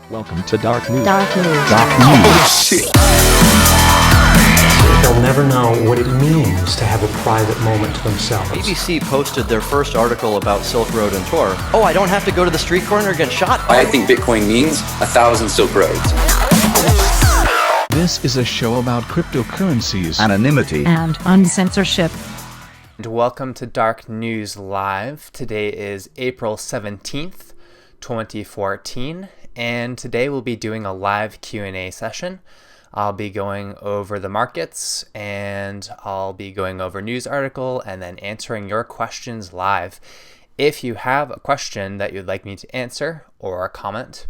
Welcome to Dark News. Dark News. Dark News. Oh, shit. They'll never know what it means to have a private moment to themselves. BBC posted their first article about Silk Road and Tor. Oh, I don't have to go to the street corner and get shot? I think Bitcoin means 1,000 Silk Roads. This is a show about cryptocurrencies, Anonymity, And uncensorship. And welcome to Dark News Live. Today is April 17th, 2014, and today we'll be doing a live Q&A session. I'll be going over the markets, and I'll be going over a news article and then answering your questions live. If you have a question that you'd like me to answer or a comment,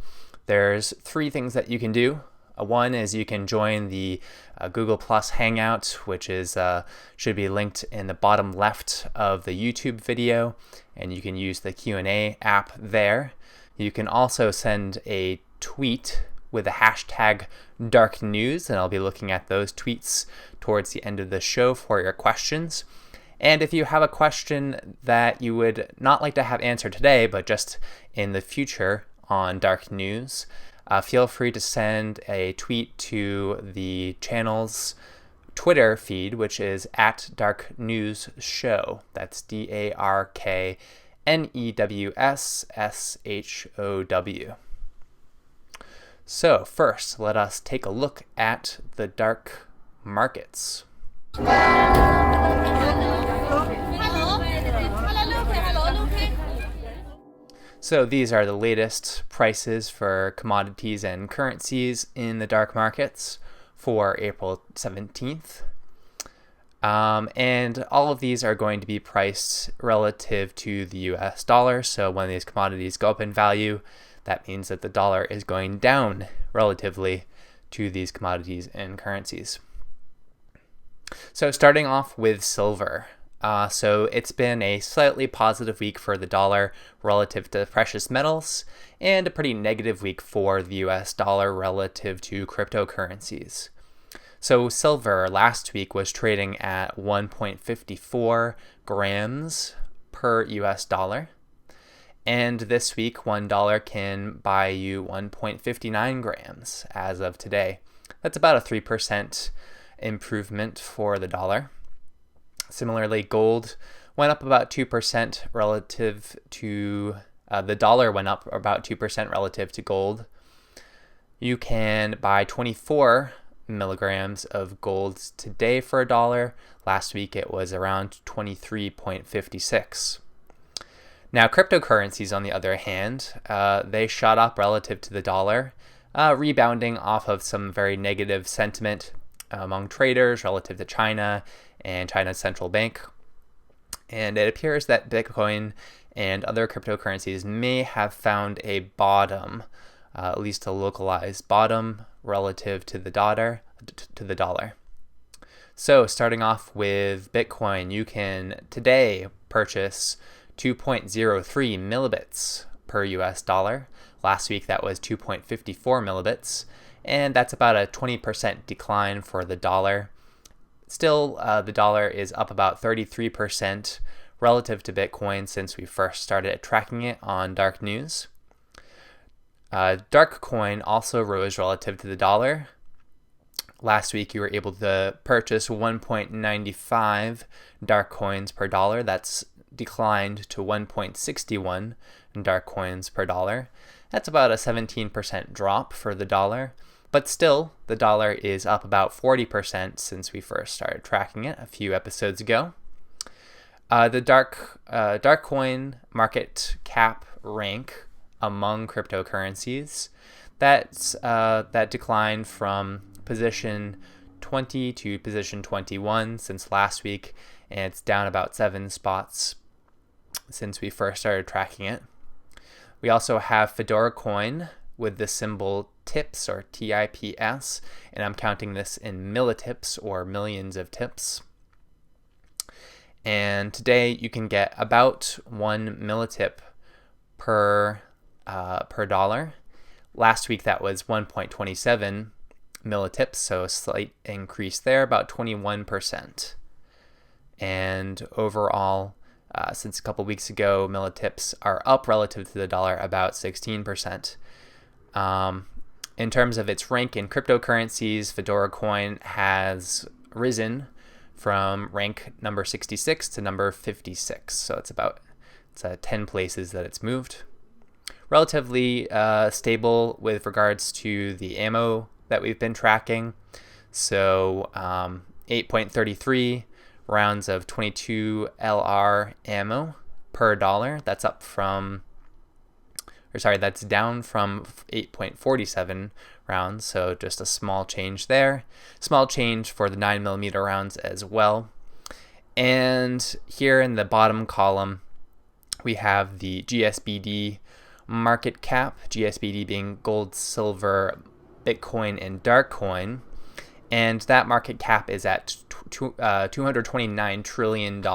there's three things that you can do. One is you can join the Google Plus Hangout, which is should be linked in the bottom left of the YouTube video, and you can use the Q&A app there. You can also send a tweet with the hashtag Dark News, and I'll be looking at those tweets towards the end of the show for your questions. And if you have a question that you would not like to have answered today, but just in the future on Dark News, feel free to send a tweet to the channel's Twitter feed, which is at Dark News Show. That's DarkNewsShow. So first, let us take a look at the dark markets. So these are the latest prices for commodities and currencies in the dark markets for April 17th. And all of these are going to be priced relative to the US dollar. So when these commodities go up in value, that means that the dollar is going down relatively to these commodities and currencies. So starting off with silver. So it's been a slightly positive week for the dollar relative to precious metals, and a pretty negative week for the US dollar relative to cryptocurrencies. So silver last week was trading at 1.54 grams per US dollar. And this week, $1 can buy you 1.59 grams as of today. That's about a 3% improvement for the dollar. Similarly, gold went up about 2% relative to, the dollar went up about 2% relative to gold. You can buy 24 milligrams of gold today for $1. Last week it was around 23.56. Now, cryptocurrencies, on the other hand, they shot up relative to the dollar, rebounding off of some very negative sentiment among traders relative to China and China's central bank. And it appears that Bitcoin and other cryptocurrencies may have found a bottom, at least a localized bottom relative to the dollar. So starting off with Bitcoin, you can today purchase 2.03 millibits per US dollar. Last week that was 2.54 millibits, and that's about a 20% decline for the dollar. Still, the dollar is up about 33% relative to Bitcoin since we first started tracking it on Dark News. Dark coin also rose relative to the dollar. Last week you were able to purchase 1.95 dark coins per dollar. That's declined to 1.61 dark coins per dollar. That's about a 17% drop for the dollar, but still the dollar is up about 40% since we first started tracking it a few episodes ago. The dark coin market cap rank among cryptocurrencies, that declined from position 20 to position 21 since last week, and it's down about 7 spots since we first started tracking it. We also have Fedora coin with the symbol TIPS or TIPS, and I'm counting this in millitips or millions of tips. And today you can get about 1 millitip per dollar. Last week that was 1.27 millitips, so a slight increase there, about 21%. And overall, since a couple weeks ago, millitips are up relative to the dollar about 16%. In terms of its rank in cryptocurrencies, Fedora coin has risen from rank number 66 to number 56. So it's 10 places that it's moved. Relatively stable with regards to the ammo that we've been tracking. So 8.33 rounds of 22 LR ammo per dollar. That's down from 8.47 rounds, so just a small change there. Small change for the 9mm rounds as well. And here in the bottom column, we have the GSBD market cap, GSBD being gold, silver, Bitcoin, and Darkcoin. And that market cap is at $229 trillion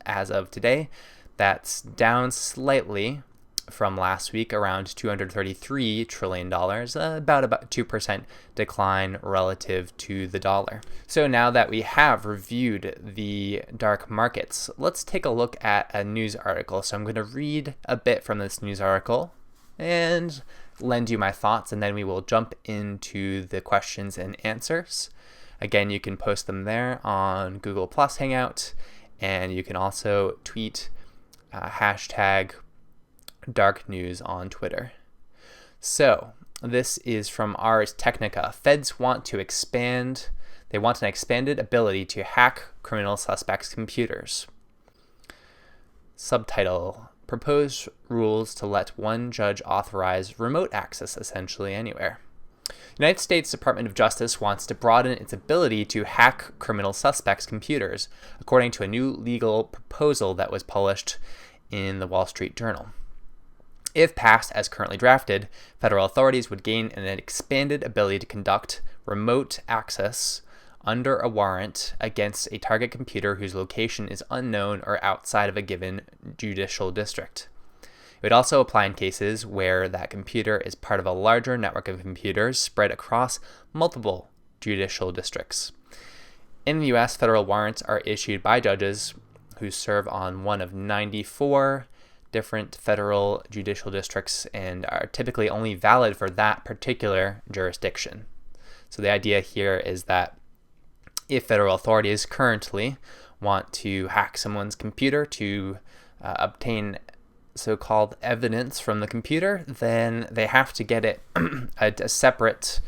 as of today. That's down slightly from last week, around $233 trillion, about 2% decline relative to the dollar. So now that we have reviewed the dark markets, let's take a look at a news article. So I'm going to read a bit from this news article and lend you my thoughts, and then we will jump into the questions and answers. Again, you can post them there on Google Plus Hangout, and you can also tweet hashtag dark news on Twitter. So this is from Ars Technica. Feds want an expanded ability to hack criminal suspects' computers. Subtitle: Proposed rules to let one judge authorize remote access essentially anywhere. United States Department of Justice wants to broaden its ability to hack criminal suspects' computers, according to a new legal proposal that was published in the Wall Street Journal. If passed as currently drafted, federal authorities would gain an expanded ability to conduct remote access under a warrant against a target computer whose location is unknown or outside of a given judicial district. It would also apply in cases where that computer is part of a larger network of computers spread across multiple judicial districts. In the U.S., federal warrants are issued by judges who serve on one of 94 different federal judicial districts and are typically only valid for that particular jurisdiction. So the idea here is that if federal authorities currently want to hack someone's computer to obtain so-called evidence from the computer, then they have to get it a separate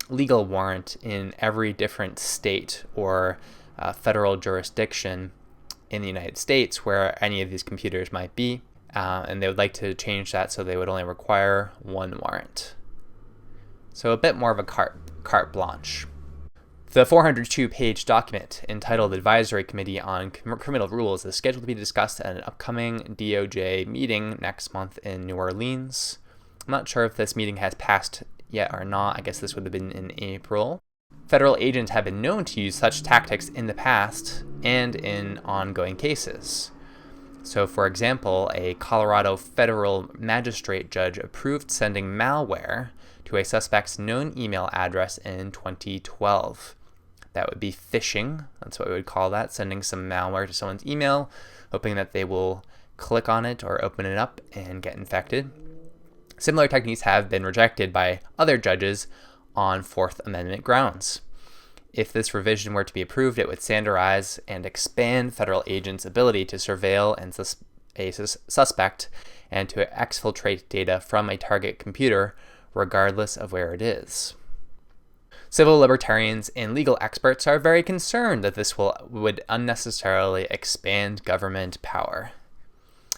legal warrant in every different state or federal jurisdiction in the United States where any of these computers might be, and they would like to change that so they would only require one warrant. So a bit more of a carte blanche. The 402-page document entitled Advisory Committee on Criminal Rules is scheduled to be discussed at an upcoming DOJ meeting next month in New Orleans. I'm not sure if this meeting has passed yet or not. I guess this would have been in April. Federal agents have been known to use such tactics in the past and in ongoing cases. So, for example, a Colorado federal magistrate judge approved sending malware to a suspect's known email address in 2012. That would be phishing. That's what we would call that, sending some malware to someone's email, hoping that they will click on it or open it up and get infected. Similar techniques have been rejected by other judges on Fourth Amendment grounds. If this revision were to be approved, it would standardize and expand federal agents' ability to surveil a suspect and to exfiltrate data from a target computer, regardless of where it is. Civil libertarians and legal experts are very concerned that this would unnecessarily expand government power.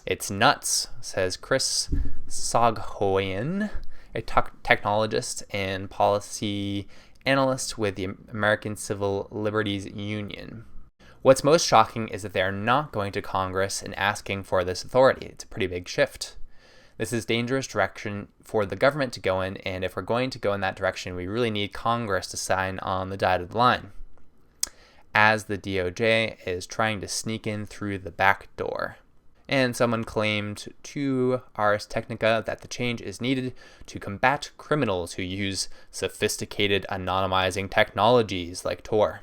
It's nuts, says Chris Soghoian, a technologist and policy analyst with the American Civil Liberties Union. What's most shocking is that they are not going to Congress and asking for this authority. It's a pretty big shift. This is a dangerous direction for the government to go in, and if we're going to go in that direction, we really need Congress to sign on the dotted line, as the DOJ is trying to sneak in through the back door. And someone claimed to Ars Technica that the change is needed to combat criminals who use sophisticated anonymizing technologies like Tor.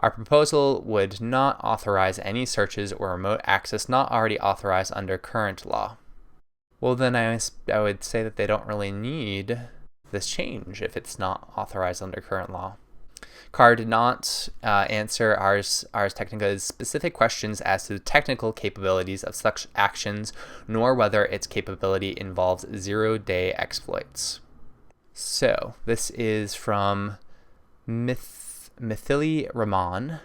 Our proposal would not authorize any searches or remote access not already authorized under current law. Well, then I would say that they don't really need this change if it's not authorized under current law. Carr did not answer Ars Technica's specific questions as to the technical capabilities of such actions, nor whether its capability involves zero-day exploits. So, this is from Mithili Rahman,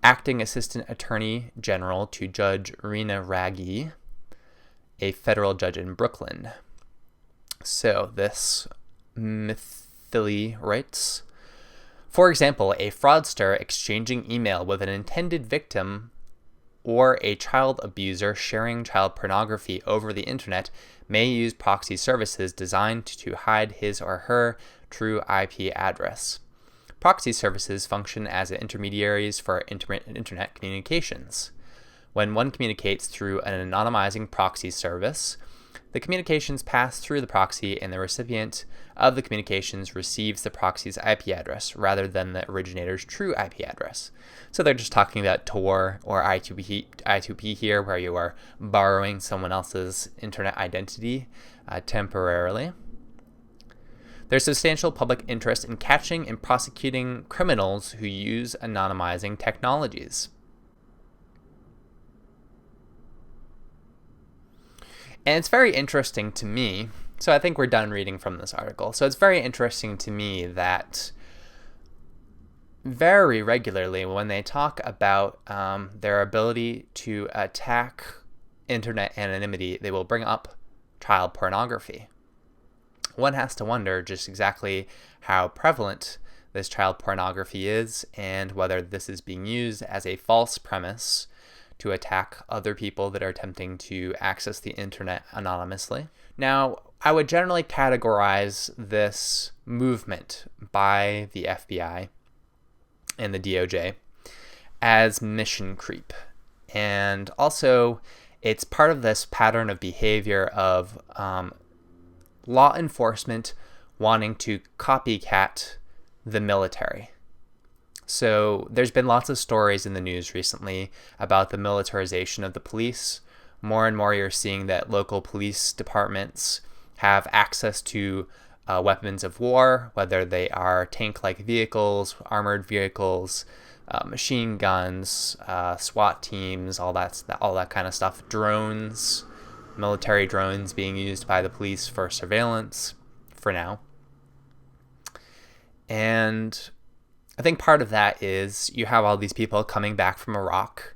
Acting Assistant Attorney General to Judge Rina Raggi, a federal judge in Brooklyn. So, this Mithili writes, for example, a fraudster exchanging email with an intended victim or a child abuser sharing child pornography over the internet may use proxy services designed to hide his or her true IP address. Proxy services function as intermediaries for internet communications. When one communicates through an anonymizing proxy service, the communications pass through the proxy and the recipient of the communications receives the proxy's IP address rather than the originator's true IP address. So they're just talking about Tor or I2P here, where you are borrowing someone else's internet identity temporarily. There's substantial public interest in catching and prosecuting criminals who use anonymizing technologies. And it's very interesting to me, so I think we're done reading from this article. So it's very interesting to me that very regularly when they talk about their ability to attack internet anonymity, they will bring up child pornography. One has to wonder just exactly how prevalent this child pornography is and whether this is being used as a false premise to attack other people that are attempting to access the internet anonymously. Now, I would generally categorize this movement by the FBI and the DOJ as mission creep. And also, it's part of this pattern of behavior of law enforcement wanting to copycat the military. So there's been lots of stories in the news recently about the militarization of the police. More and more you're seeing that local police departments have access to weapons of war, whether they are tank-like vehicles, armored vehicles, machine guns, SWAT teams, all that kind of stuff, drones, military drones being used by the police for surveillance for now. And I think part of that is you have all these people coming back from Iraq,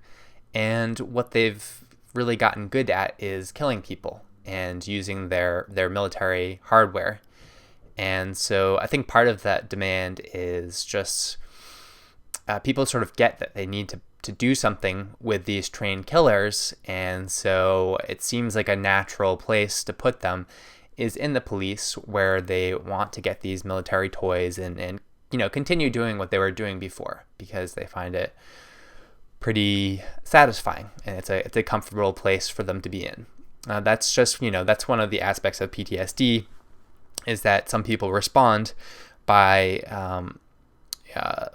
and what they've really gotten good at is killing people and using their military hardware. And so I think part of that demand is just people sort of get that they need to do something with these trained killers, and so it seems like a natural place to put them is in the police, where they want to get these military toys and continue doing what they were doing before, because they find it pretty satisfying and it's a comfortable place for them to be in. That's just, that's one of the aspects of PTSD, is that some people respond by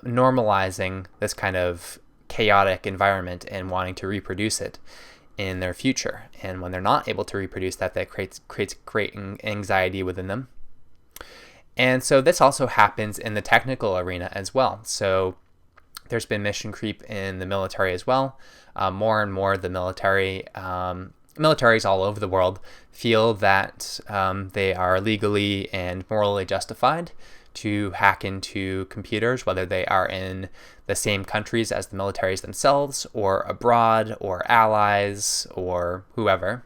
normalizing this kind of chaotic environment and wanting to reproduce it in their future. And when they're not able to reproduce that creates great anxiety within them. And so this also happens in the technical arena as well. So there's been mission creep in the military as well. More and more the militaries all over the world feel that they are legally and morally justified to hack into computers, whether they are in the same countries as the militaries themselves, or abroad, or allies, or whoever.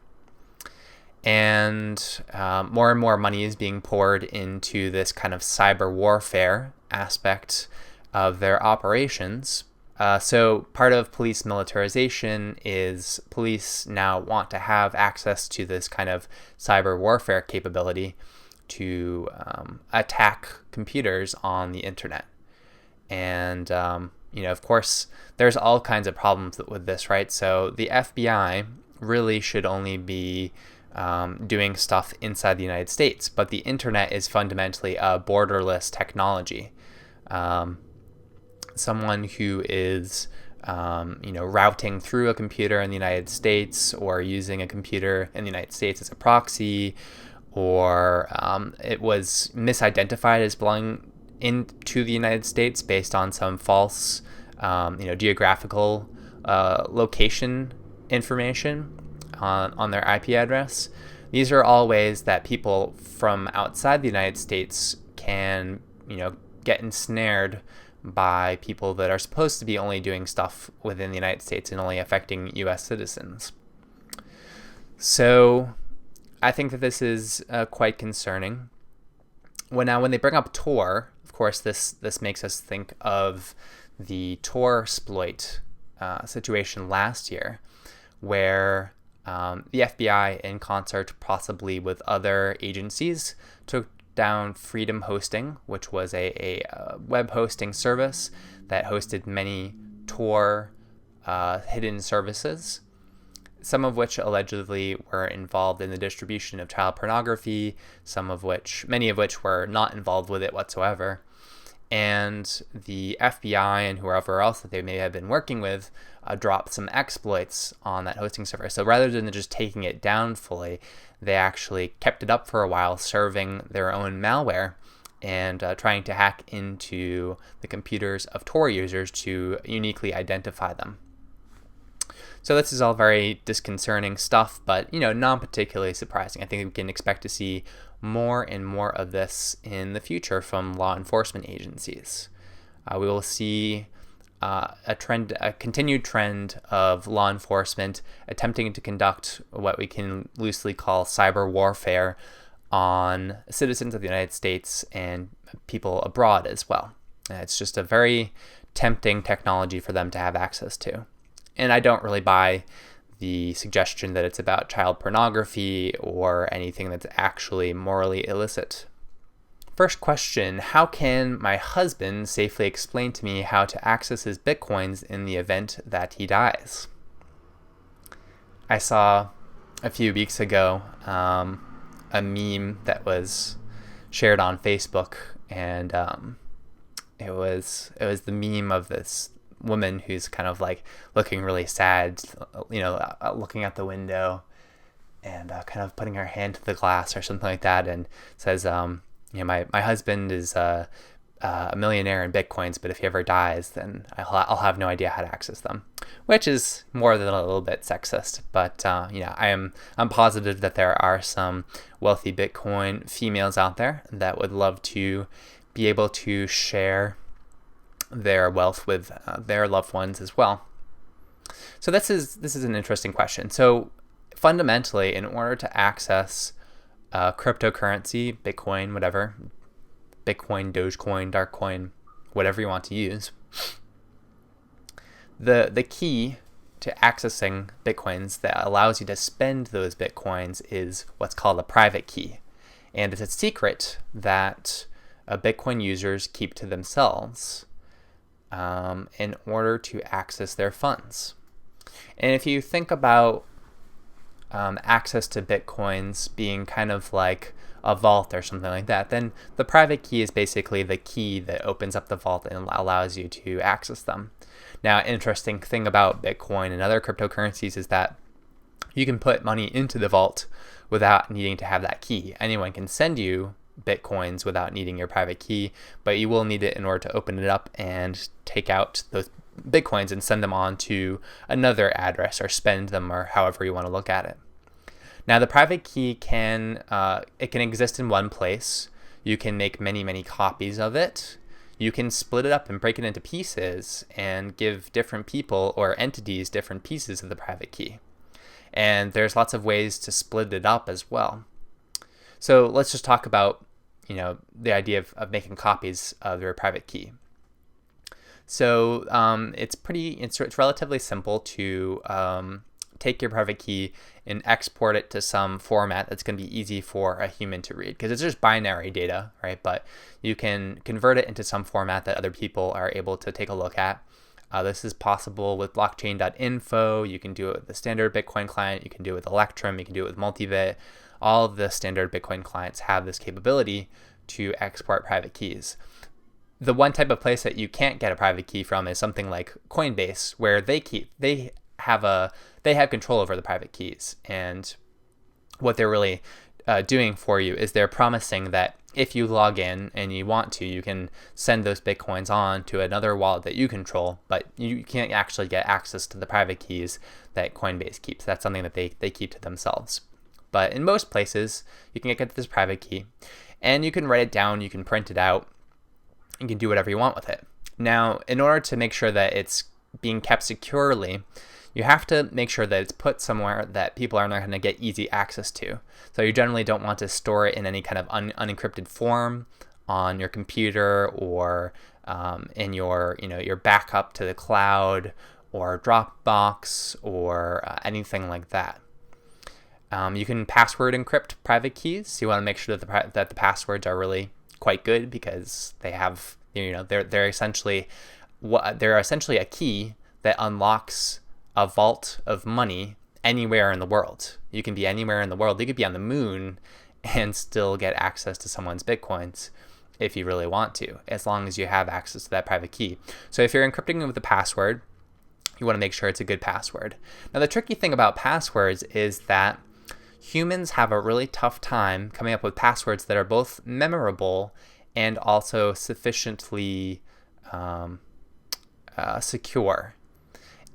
And more money is being poured into this kind of cyber warfare aspect of their operations. So part of police militarization is police now want to have access to this kind of cyber warfare capability to attack computers on the internet. And, of course, there's all kinds of problems with this, right? So the FBI really should only be doing stuff inside the United States, but the internet is fundamentally a borderless technology. Someone who is routing through a computer in the United States, or using a computer in the United States as a proxy, or it was misidentified as belonging into the United States based on some false, geographical location information on their IP address. These are all ways that people from outside the United States can, get ensnared by people that are supposed to be only doing stuff within the United States and only affecting U.S. citizens. So I think that this is quite concerning. When they bring up Tor, of course, this makes us think of the Tor exploit situation last year, where the FBI, in concert possibly with other agencies, took down Freedom Hosting, which was a web hosting service that hosted many Tor hidden services, some of which allegedly were involved in the distribution of child pornography, many of which were not involved with it whatsoever. And the FBI and whoever else that they may have been working with dropped some exploits on that hosting server. So rather than just taking it down fully, they actually kept it up for a while, serving their own malware and trying to hack into the computers of Tor users to uniquely identify them. So this is all very disconcerting stuff, but not particularly surprising. I think we can expect to see more and more of this in the future from law enforcement agencies. We will see a continued trend of law enforcement attempting to conduct what we can loosely call cyber warfare on citizens of the United States and people abroad as well. It's just a very tempting technology for them to have access to. And I don't really buy the suggestion that it's about child pornography or anything that's actually morally illicit. First question, how can my husband safely explain to me how to access his Bitcoins in the event that he dies? I saw a few weeks ago a meme that was shared on Facebook, and it was the meme of this woman who's kind of like looking really sad, looking out the window and kind of putting her hand to the glass or something like that, and says, my husband is a millionaire in Bitcoins, but if he ever dies, then I'll have no idea how to access them, which is more than a little bit sexist. But I'm positive that there are some wealthy Bitcoin females out there that would love to be able to share their wealth with their loved ones as well. So this is an interesting question. So fundamentally, in order to access cryptocurrency, Bitcoin, whatever, Bitcoin, Dogecoin, Darkcoin, whatever you want to use, the key to accessing Bitcoins that allows you to spend those Bitcoins is what's called a private key. And it's a secret that Bitcoin users keep to themselves in order to access their funds. And if you think about access to Bitcoins being kind of like a vault or something like that, then the private key is basically the key that opens up the vault and allows you to access them. Now, interesting thing about Bitcoin and other cryptocurrencies is that you can put money into the vault without needing to have that key. Anyone can send you Bitcoins without needing your private key, but you will need it in order to open it up and take out those Bitcoins and send them on to another address or spend them, or however you want to look at it. Now, the private key can exist in one place. You can make many copies of it. You can split it up and break it into pieces and give different people or entities different pieces of the private key. And there's lots of ways to split it up as well. So let's just talk about, the idea of making copies of your private key. So it's relatively simple to take your private key and export it to some format that's going to be easy for a human to read, because it's just binary data, right? But you can convert it into some format that other people are able to take a look at. This is possible with blockchain.info. You can do it with the standard Bitcoin client. You can do it with Electrum. You can do it with Multivit. All of the standard Bitcoin clients have this capability to export private keys. The one type of place that you can't get a private key from is something like Coinbase, where they have control over the private keys, and what they're really doing for you is they're promising that if you log in and you want to, you can send those Bitcoins on to another wallet that you control, but you can't actually get access to the private keys that Coinbase keeps. That's something that they keep to themselves. But in most places, you can get this private key, and you can write it down, you can print it out, you can do whatever you want with it. Now, in order to make sure that it's being kept securely, you have to make sure that it's put somewhere that people are not going to get easy access to. So you generally don't want to store it in any kind of unencrypted form on your computer, or in your backup to the cloud or Dropbox or anything like that. You can password encrypt private keys. You want to make sure that the passwords are really quite good, because they have, they're essentially a key that unlocks a vault of money anywhere in the world. You can be anywhere in the world. You could be on the moon and still get access to someone's Bitcoins if you really want to, as long as you have access to that private key. So if you're encrypting it with a password, you want to make sure it's a good password. Now, the tricky thing about passwords is that humans have a really tough time coming up with passwords that are both memorable and also sufficiently secure.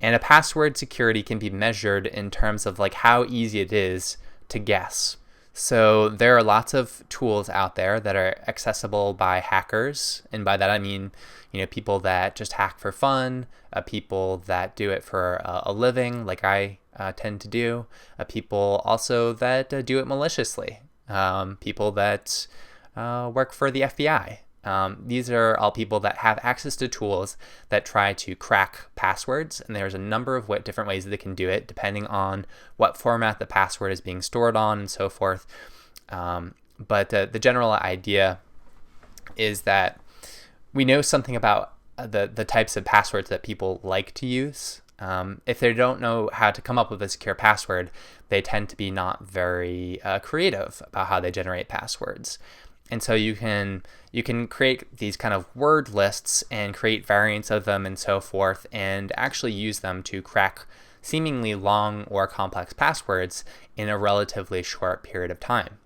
And a password security can be measured in terms of like how easy it is to guess. So there are lots of tools out there that are accessible by hackers, and by that I mean, people that just hack for fun, people that do it for a living, like I tend to do, people also that do it maliciously, people that work for the FBI. These are all people that have access to tools that try to crack passwords, and there's a number of different ways that they can do it, depending on what format the password is being stored on and so forth. But the general idea is that we know something about the types of passwords that people like to use. If they don't know how to come up with a secure password, they tend to be not very creative about how they generate passwords. And so you can create these kind of word lists and create variants of them and so forth, and actually use them to crack seemingly long or complex passwords in a relatively short period of time.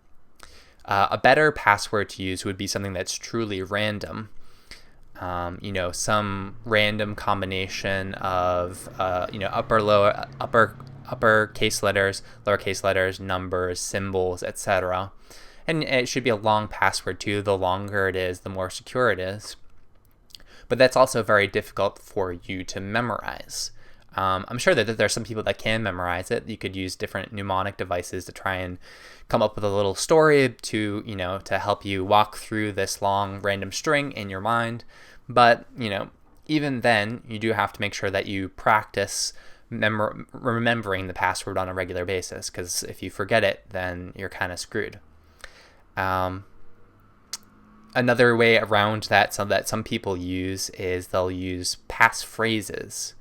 A better password to use would be something that's truly random. Some random combination of uppercase letters, lowercase letters, numbers, symbols, etc. And it should be a long password too. The longer it is, the more secure it is. But that's also very difficult for you to memorize. I'm sure that there are some people that can memorize it. You could use different mnemonic devices to try and come up with a little story to help you walk through this long random string in your mind. But, even then, you do have to make sure that you practice remembering the password on a regular basis, because if you forget it, then you're kind of screwed. Another way around that some people use is they'll use passphrases.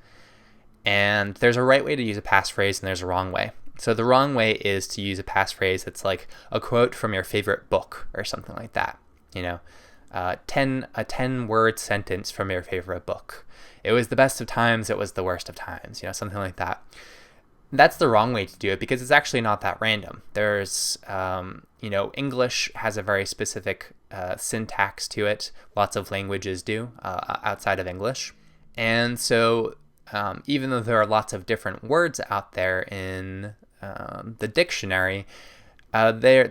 And there's a right way to use a passphrase and there's a wrong way. So the wrong way is to use a passphrase that's like a quote from your favorite book or something like that. A 10-word sentence from your favorite book. It was the best of times, it was the worst of times, something like that. That's the wrong way to do it, because it's actually not that random. There's, English has a very specific syntax to it. Lots of languages do outside of English. And so even though there are lots of different words out there in the dictionary, there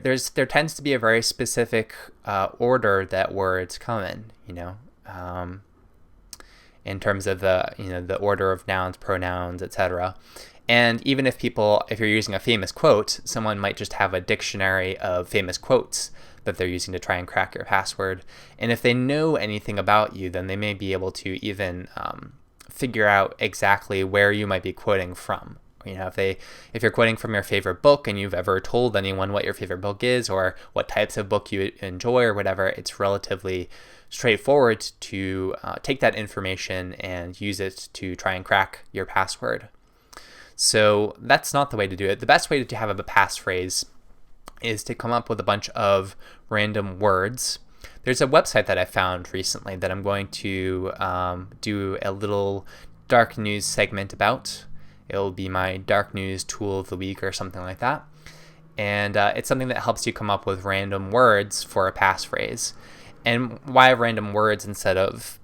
tends to be a very specific order that words come in, in terms of the order of nouns, pronouns, etc. And even if you're using a famous quote, someone might just have a dictionary of famous quotes that they're using to try and crack your password. And if they know anything about you, then they may be able to even figure out exactly where you might be quoting from. If you're quoting from your favorite book and you've ever told anyone what your favorite book is or what types of book you enjoy or whatever, it's relatively straightforward to take that information and use it to try and crack your password. So that's not the way to do it. The best way to have a passphrase is to come up with a bunch of random words there's a website that I found recently that I'm going to do a little dark news segment about. It'll be my dark news tool of the week or something like that. And it's something that helps you come up with random words for a passphrase. And why random words instead of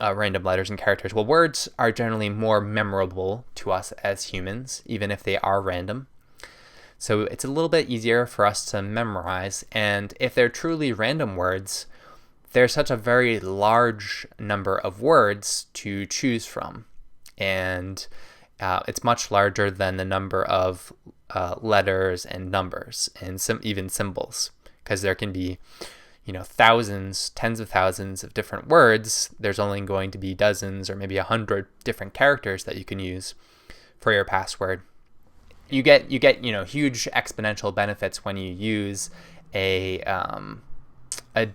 random letters and characters? Well, words are generally more memorable to us as humans, even if they are random. So it's a little bit easier for us to memorize. And if they're truly random words, there's such a very large number of words to choose from. And it's much larger than the number of letters and numbers and even symbols, because there can be thousands, tens of thousands of different words. There's only going to be dozens or maybe 100 different characters that you can use for your password. You get huge exponential benefits when you use a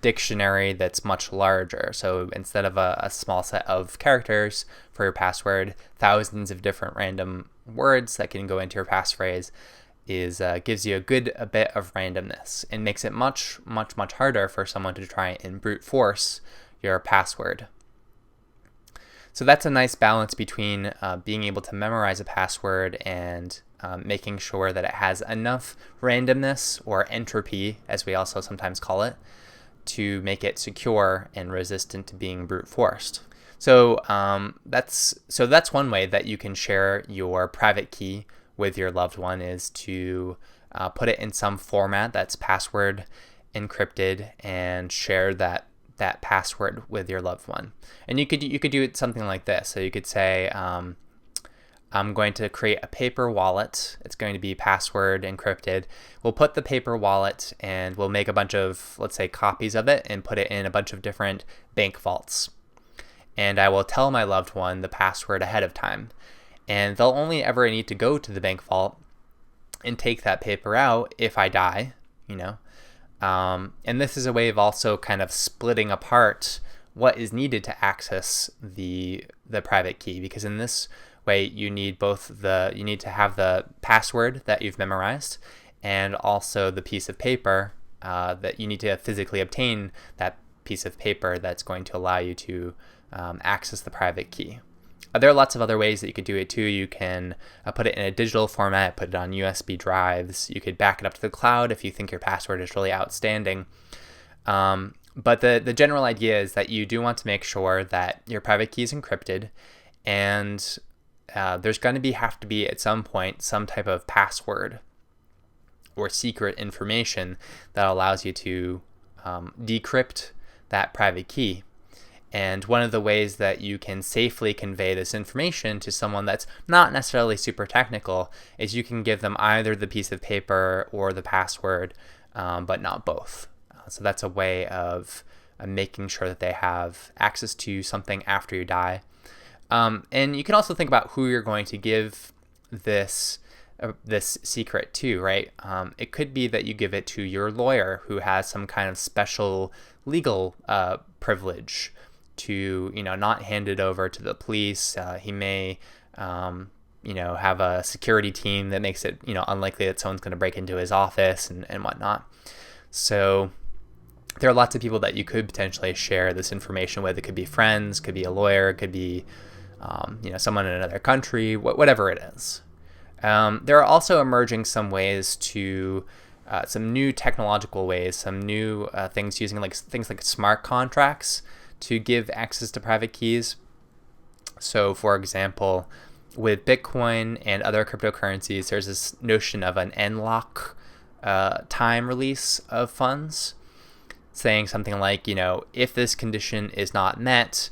dictionary that's much larger. So instead of a small set of characters for your password, thousands of different random words that can go into your passphrase gives you a bit of randomness and makes it much, much, much harder for someone to try and brute force your password. So that's a nice balance between being able to memorize a password and making sure that it has enough randomness, or entropy, as we also sometimes call it, to make it secure and resistant to being brute forced. So that's one way that you can share your private key with your loved one, is to put it in some format that's password encrypted and share that password with your loved one. And you could do it something like this. So you could say, I'm going to create a paper wallet. It's going to be password encrypted. We'll put the paper wallet and we'll make a bunch of, let's say, copies of it and put it in a bunch of different bank vaults. And I will tell my loved one the password ahead of time. And they'll only ever need to go to the bank vault and take that paper out if I die, And this is a way of also kind of splitting apart what is needed to access the private key, because in this way you need you need to have the password that you've memorized and also the piece of paper that you need to physically obtain, that piece of paper that's going to allow you to access the private key. There are lots of other ways that you could do it too. You can put it in a digital format, put it on USB drives. You could back it up to the cloud if you think your password is really outstanding. But the general idea is that you do want to make sure that your private key is encrypted, and there's going to have to be at some point some type of password or secret information that allows you to decrypt that private key. And one of the ways that you can safely convey this information to someone that's not necessarily super technical is you can give them either the piece of paper or the password, but not both. So that's a way of making sure that they have access to something after you die. And you can also think about who you're going to give this secret to, right? It could be that you give it to your lawyer who has some kind of special legal privilege to, not hand it over to the police. He may, have a security team that makes it, unlikely that someone's going to break into his office and whatnot. So there are lots of people that you could potentially share this information with. It could be friends, could be a lawyer, could be, someone in another country, whatever it is. There are also emerging some ways to, some new technological ways, some new things using things like smart contracts to give access to private keys. So for example, with Bitcoin and other cryptocurrencies, there's this notion of an N-lock time release of funds, saying something like, if this condition is not met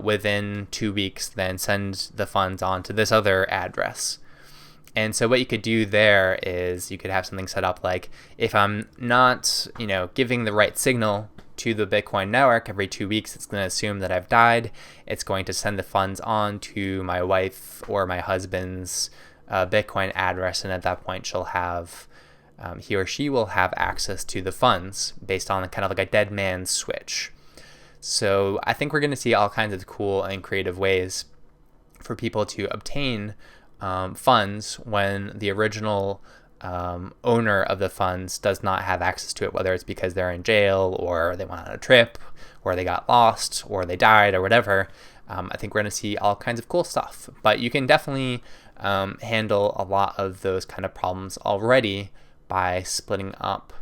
within 2 weeks, then send the funds on to this other address. And so what you could do there is you could have something set up like, if I'm not, giving the right signal to the Bitcoin network every 2 weeks, it's going to assume that I've died. It's going to send the funds on to my wife or my husband's Bitcoin address, and at that point she'll have, he or she will have access to the funds based on kind of like a dead man's switch. So I think we're going to see all kinds of cool and creative ways for people to obtain funds when the original owner of the funds does not have access to it, whether it's because they're in jail or they went on a trip or they got lost or they died or whatever. I think we're going to see all kinds of cool stuff. But you can definitely handle a lot of those kind of problems already by splitting up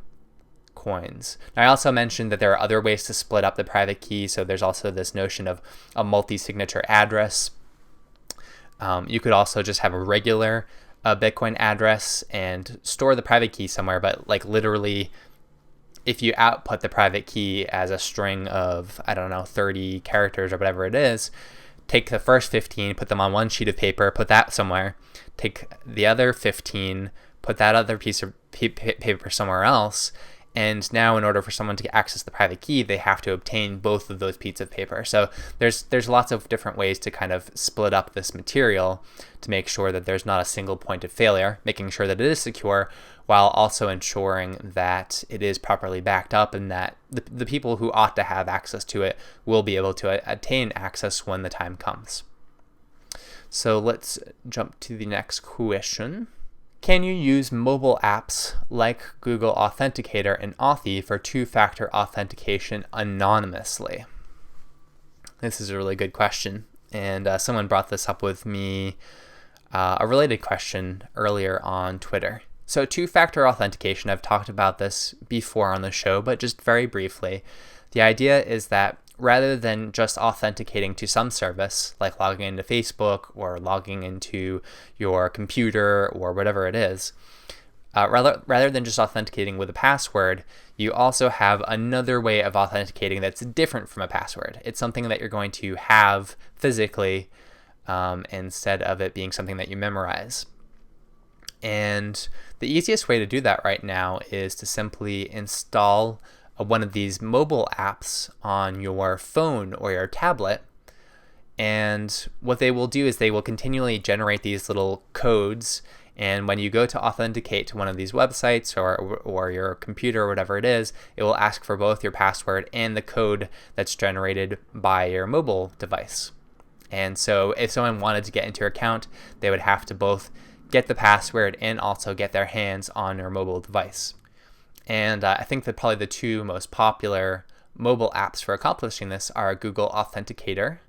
coins. Now, I also mentioned that there are other ways to split up the private key. So there's also this notion of a multi-signature address. You could also just have a regular Bitcoin address and store the private key somewhere, but like literally, if you output the private key as a string of, 30 characters or whatever it is, take the first 15, put them on one sheet of paper, put that somewhere, take the other 15, put that other piece of paper somewhere else, and now in order for someone to access the private key, they have to obtain both of those pieces of paper. So there's lots of different ways to kind of split up this material to make sure that there's not a single point of failure, making sure that it is secure, while also ensuring that it is properly backed up and that the people who ought to have access to it will be able to attain access when the time comes. So let's jump to the next question. Can you use mobile apps like Google Authenticator and Authy for two-factor authentication anonymously? This is a really good question, and someone brought this up with me, a related question earlier on Twitter. So two-factor authentication, I've talked about this before on the show, but just very briefly. The idea is that rather than just authenticating to some service, like logging into Facebook or logging into your computer or whatever it is, rather than just authenticating with a password, you also have another way of authenticating that's different from a password. It's something that you're going to have physically instead of it being something that you memorize. And the easiest way to do that right now is to simply install one of these mobile apps on your phone or your tablet. And what they will do is they will continually generate these little codes. And when you go to authenticate to one of these websites or your computer or whatever it is, it will ask for both your password and the code that's generated by your mobile device. And so if someone wanted to get into your account, they would have to both get the password and also get their hands on your mobile device. And I think that probably the two most popular mobile apps for accomplishing this are Google Authenticator,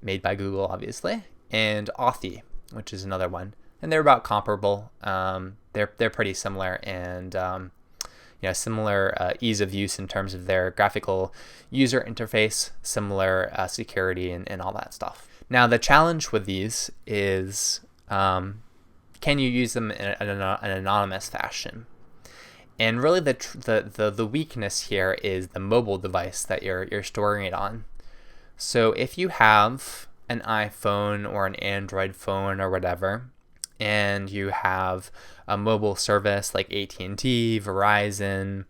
made by Google obviously, and Authy, which is another one. And they're about comparable. They're pretty similar and similar ease of use in terms of their graphical user interface, similar security and all that stuff. Now the challenge with these is can you use them in an anonymous fashion? And really the weakness here is the mobile device that you're storing it on. So if you have an iPhone or an Android phone or whatever, and you have a mobile service like AT&T, Verizon,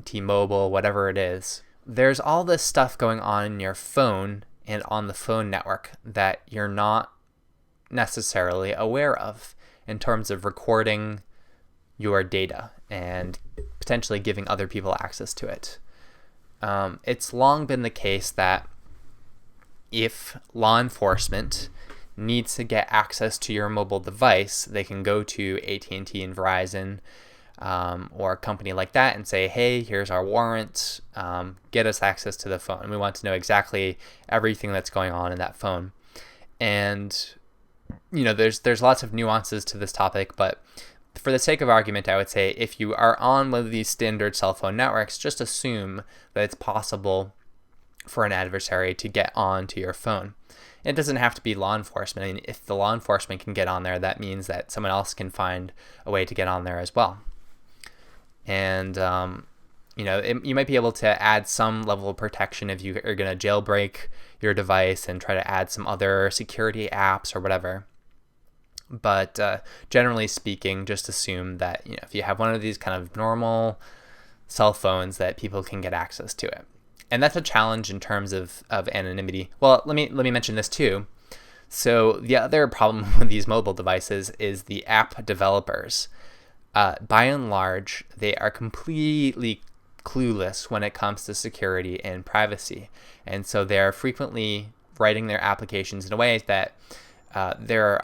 T-Mobile, whatever it is, there's all this stuff going on in your phone and on the phone network that you're not necessarily aware of in terms of recording your data and potentially giving other people access to it. It's long been the case that if law enforcement needs to get access to your mobile device, they can go to AT&T and Verizon or a company like that and say, hey, here's our warrant, get us access to the phone. We want to know exactly everything that's going on in that phone. And there's lots of nuances to this topic, but for the sake of argument, I would say if you are on one of these standard cell phone networks, just assume that it's possible for an adversary to get onto your phone. It doesn't have to be law enforcement. I mean, if the law enforcement can get on there, that means that someone else can find a way to get on there as well. And you might be able to add some level of protection if you are going to jailbreak your device and try to add some other security apps or whatever. But generally speaking, just assume that if you have one of these kind of normal cell phones, that people can get access to it. And that's a challenge in terms of anonymity. Well, let me mention this too. So the other problem with these mobile devices is the app developers. By and large, they are completely clueless when it comes to security and privacy. And so they're frequently writing their applications in a way that they're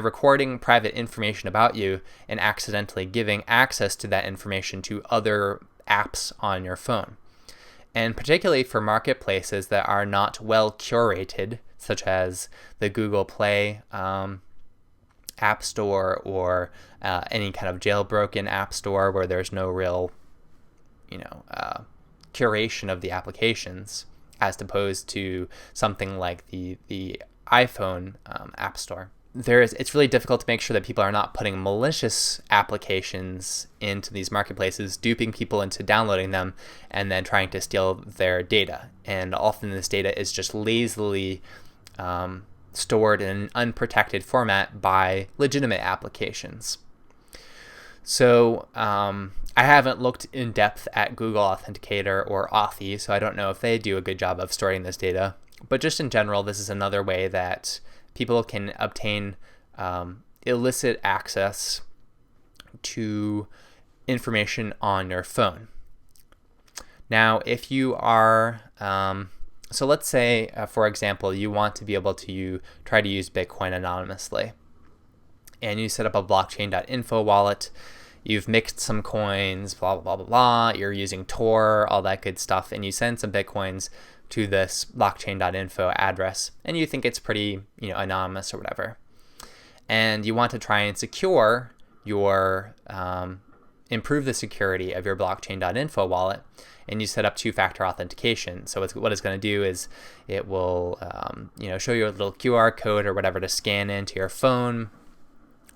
recording private information about you and accidentally giving access to that information to other apps on your phone. And particularly for marketplaces that are not well curated, such as the Google Play App Store, or any kind of jailbroken app store where there's no real, curation of the applications, as opposed to something like the iPhone App Store. It's really difficult to make sure that people are not putting malicious applications into these marketplaces, duping people into downloading them, and then trying to steal their data. And often this data is just lazily stored in an unprotected format by legitimate applications. So I haven't looked in depth at Google Authenticator or Authy, so I don't know if they do a good job of storing this data. But just in general, this is another way that people can obtain illicit access to information on your phone. Now, if you are, so let's say, for example, you want to be able to try to use Bitcoin anonymously, and you set up a blockchain.info wallet. You've mixed some coins, blah, blah, blah, blah. You're using Tor, all that good stuff, and you send some Bitcoins to this blockchain.info address, and you think it's pretty, anonymous or whatever. And you want to try and secure your, improve the security of your blockchain.info wallet, and you set up two-factor authentication. So what it's going to do is it will, show you a little QR code or whatever to scan into your phone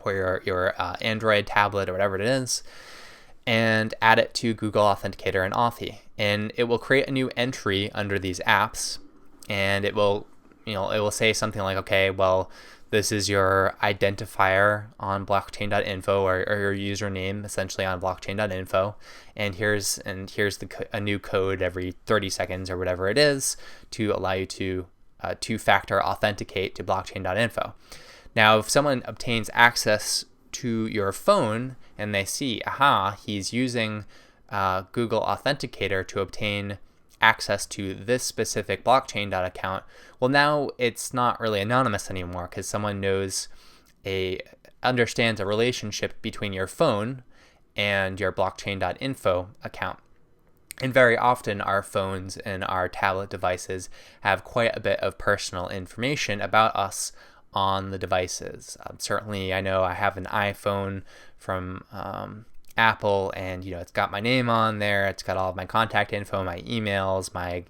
or your Android tablet or whatever it is, and add it to Google Authenticator and Authy. And it will create a new entry under these apps, and it will say something like, okay, well, this is your identifier on blockchain.info, or your username essentially on blockchain.info, and here's a new code every 30 seconds or whatever it is to allow you to two-factor authenticate to blockchain.info. Now, if someone obtains access to your phone and they see, he's using Google Authenticator to obtain access to this specific blockchain account, well, now it's not really anonymous anymore, because someone understands a relationship between your phone and your blockchain.info account. And very often our phones and our tablet devices have quite a bit of personal information about us on the devices. Certainly, I know I have an iPhone from Apple, and it's got my name on there. It's got all of my contact info, my emails, my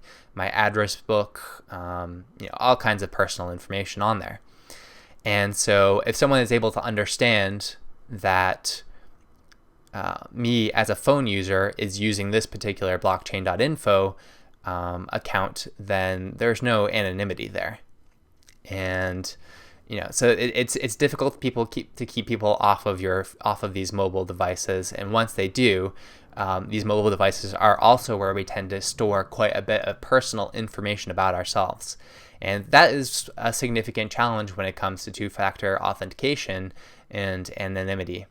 address book, all kinds of personal information on there. And so, if someone is able to understand that me as a phone user is using this particular blockchain.info account, then there's no anonymity there. And so it's difficult to keep people off of these mobile devices, and once they do, these mobile devices are also where we tend to store quite a bit of personal information about ourselves, and that is a significant challenge when it comes to two-factor authentication and anonymity.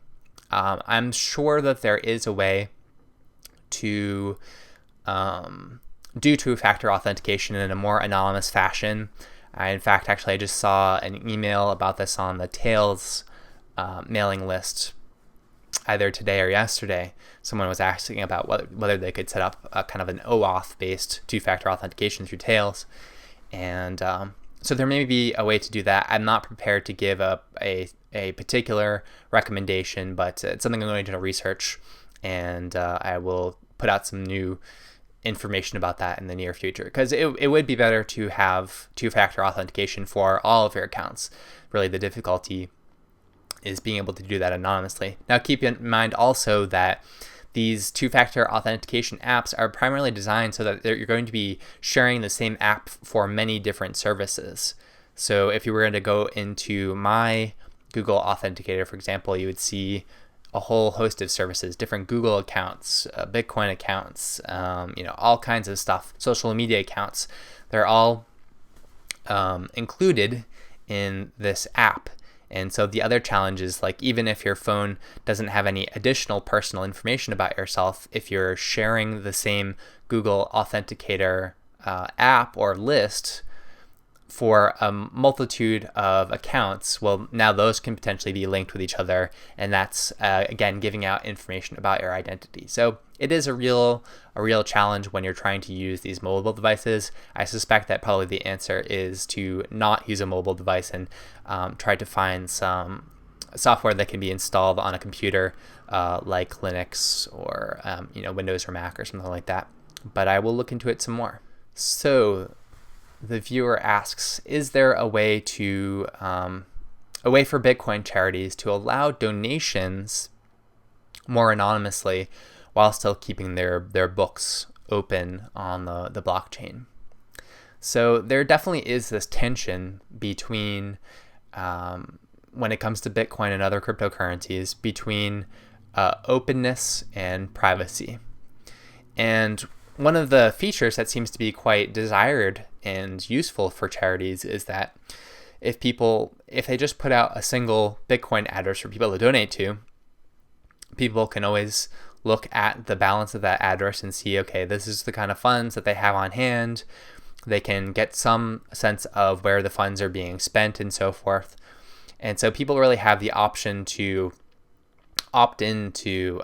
I'm sure that there is a way to do two-factor authentication in a more anonymous fashion. In fact, I just saw an email about this on the Tails mailing list either today or yesterday. Someone was asking about whether they could set up a kind of an OAuth-based two-factor authentication through Tails. And so there may be a way to do that. I'm not prepared to give up a particular recommendation, but it's something I'm going to research, and I will put out some new information about that in the near future, because it would be better to have two-factor authentication for all of your accounts. Really, the difficulty is being able to do that anonymously. Now, keep in mind also that these two-factor authentication apps are primarily designed so that you're going to be sharing the same app for many different services. So if you were going to go into my Google Authenticator, for example, you would see a whole host of services, different Google accounts, Bitcoin accounts, all kinds of stuff, social media accounts. They're all included in this app. And so the other challenge is, like, even if your phone doesn't have any additional personal information about yourself, if you're sharing the same Google Authenticator app or list for a multitude of accounts, well, now those can potentially be linked with each other, and that's again giving out information about your identity. So it is a real challenge when you're trying to use these mobile devices. I suspect that probably the answer is to not use a mobile device and try to find some software that can be installed on a computer like Linux or Windows or Mac or something like that. But I will look into it some more. So the viewer asks, is there a way for Bitcoin charities to allow donations more anonymously while still keeping their books open on the blockchain? So there definitely is this tension between, when it comes to Bitcoin and other cryptocurrencies, between openness and privacy. And one of the features that seems to be quite desired and useful for charities is that if they just put out a single Bitcoin address for people to donate to, people can always look at the balance of that address and see, okay, this is the kind of funds that they have on hand. They can get some sense of where the funds are being spent and so forth. And so people really have the option to opt into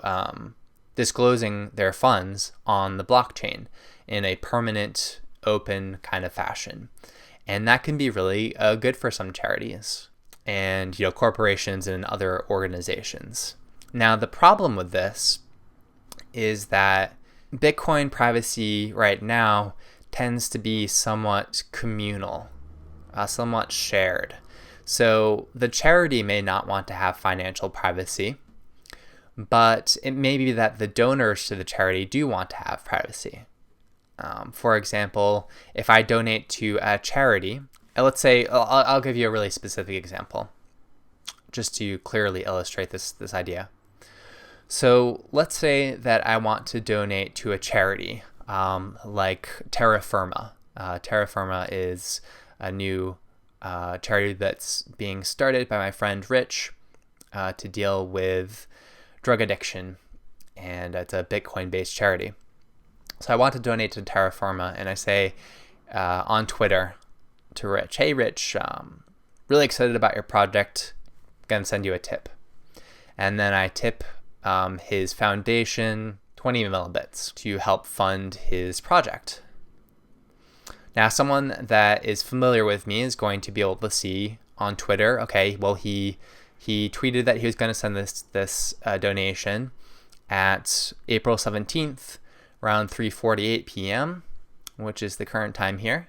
disclosing their funds on the blockchain in a permanent, open kind of fashion. And that can be really good for some charities and corporations and other organizations. Now, the problem with this is that Bitcoin privacy right now tends to be somewhat communal, somewhat shared. So the charity may not want to have financial privacy, but it may be that the donors to the charity do want to have privacy. For example, if I donate to a charity, let's say, I'll give you a really specific example just to clearly illustrate this idea. So let's say that I want to donate to a charity like Terra Firma. Terra Firma is a new charity that's being started by my friend Rich to deal with drug addiction, and it's a Bitcoin-based charity. So I want to donate to Terra Firma, and I say on Twitter to Rich, hey Rich, really excited about your project, gonna send you a tip. And then I tip his foundation 20 millibits to help fund his project. Now, someone that is familiar with me is going to be able to see on Twitter, okay, well, he tweeted that he was going to send this donation at April 17th, around 3:48 p.m., which is the current time here.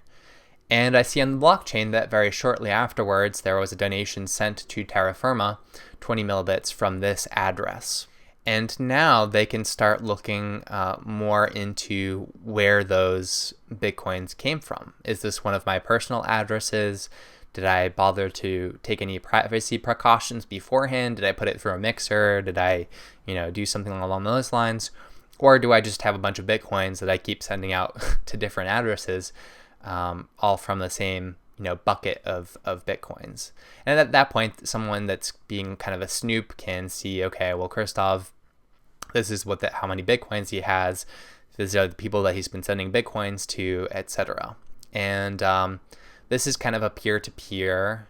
And I see on the blockchain that very shortly afterwards, there was a donation sent to Terra Firma, 20 millibits from this address. And now they can start looking more into where those Bitcoins came from. Is this one of my personal addresses? Did I bother to take any privacy precautions beforehand? Did I put it through a mixer? Did I, do something along those lines? Or do I just have a bunch of Bitcoins that I keep sending out to different addresses, all from the same, bucket of Bitcoins? And at that point, someone that's being kind of a snoop can see, okay, well, Kristov, this is how many Bitcoins he has. These are the people that he's been sending Bitcoins to, etc. And this is kind of a peer-to-peer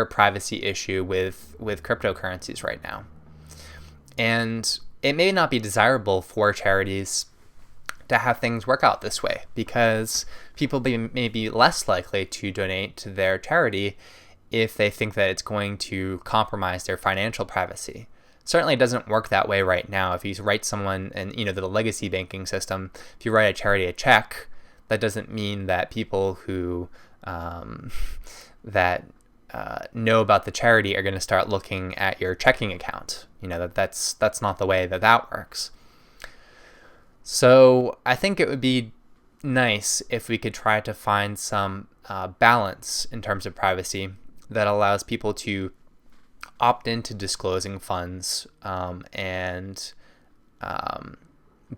privacy issue with cryptocurrencies right now. And it may not be desirable for charities to have things work out this way, because people may be less likely to donate to their charity if they think that it's going to compromise their financial privacy. Certainly it doesn't work that way right now. If you write someone, and the legacy banking system, if you write a charity a check, that doesn't mean that people who know about the charity are going to start looking at your checking account. That's not the way that works. So I think it would be nice if we could try to find some balance in terms of privacy that allows people to opt into disclosing funds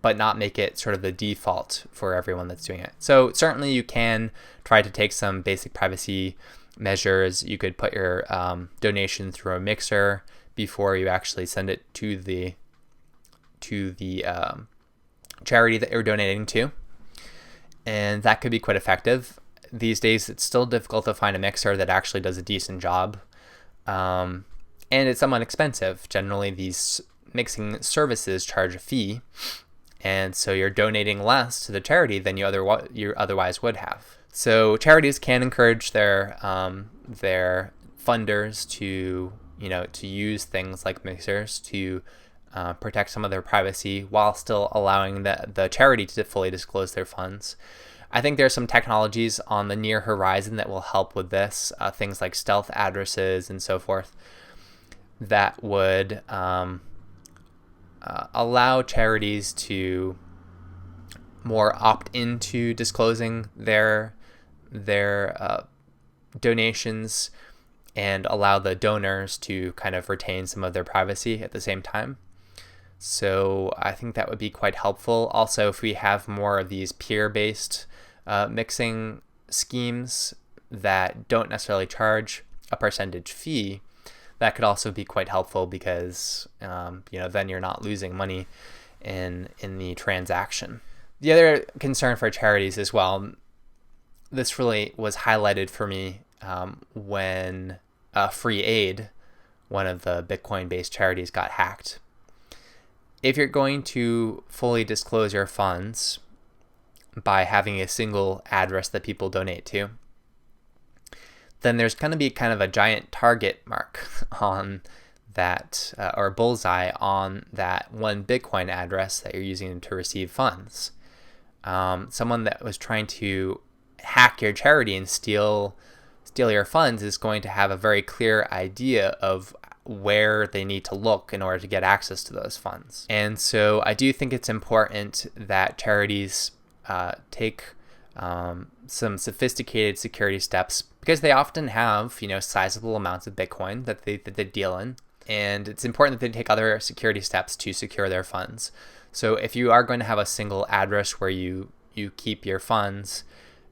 but not make it sort of the default for everyone that's doing it. So certainly you can try to take some basic privacy measures. You could put your donation through a mixer before you actually send it to the charity that you're donating to, and that could be quite effective. these days it's still difficult to find a mixer that actually does a decent job. And it's somewhat expensive. Generally, these mixing services charge a fee, and so you're donating less to the charity than you otherwise would have. So charities can encourage their funders to use things like mixers to protect some of their privacy while still allowing the charity to fully disclose their funds. I think there's some technologies on the near horizon that will help with this, things like stealth addresses and so forth, that would allow charities to more opt into disclosing their donations and allow the donors to kind of retain some of their privacy at the same time. So I think that would be quite helpful. Also, if we have more of these peer-based mixing schemes that don't necessarily charge a percentage fee, that could also be quite helpful because then you're not losing money in the transaction. The other concern for charities as well, this really was highlighted for me when Free Aid, one of the Bitcoin-based charities, got hacked. If you're going to fully disclose your funds by having a single address that people donate to, then there's going to be kind of a giant target mark on that, or bullseye on that one Bitcoin address that you're using to receive funds. Someone that was trying to hack your charity and steal your funds is going to have a very clear idea of where they need to look in order to get access to those funds. And so I do think it's important that charities take some sophisticated security steps, because they often have sizable amounts of Bitcoin that they deal in, and it's important that they take other security steps to secure their funds. So if you are going to have a single address where you keep your funds,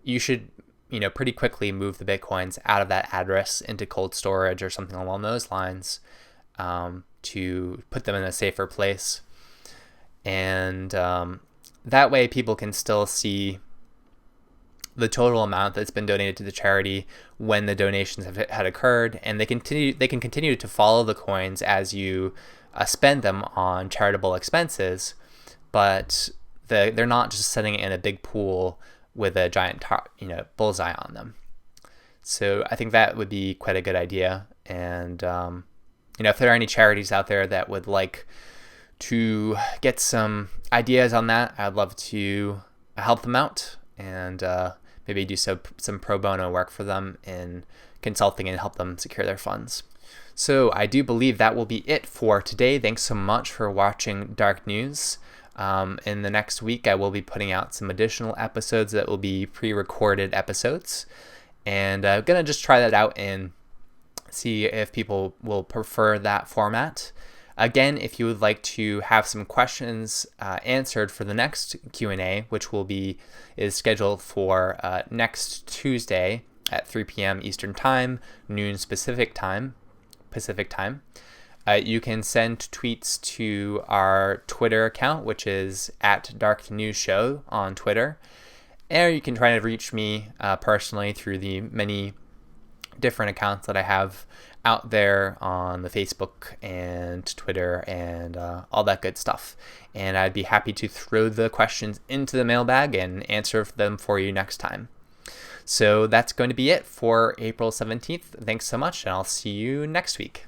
you should pretty quickly move the Bitcoins out of that address into cold storage or something along those lines, to put them in a safer place. And that way people can still see the total amount that's been donated to the charity when the donations had occurred, and they can continue to follow the coins as you spend them on charitable expenses, but they're not just sitting in a big pool with a giant bullseye on them. So I think that would be quite a good idea. And if there are any charities out there that would like to get some ideas on that, I'd love to help them out and maybe do some pro bono work for them in consulting and help them secure their funds. So I do believe that will be it for today. Thanks so much for watching Dark News. In the next week, I will be putting out some additional episodes that will be pre-recorded episodes. And I'm going to just try that out and see if people will prefer that format. Again, if you would like to have some questions answered for the next Q&A, which is scheduled for next Tuesday at 3 p.m. Eastern Time, noon Pacific Time. You can send tweets to our Twitter account, which is @DarkNewsShow on Twitter. Or you can try to reach me personally through the many different accounts that I have out there on the Facebook and Twitter and all that good stuff. And I'd be happy to throw the questions into the mailbag and answer them for you next time. So that's going to be it for April 17th. Thanks so much, and I'll see you next week.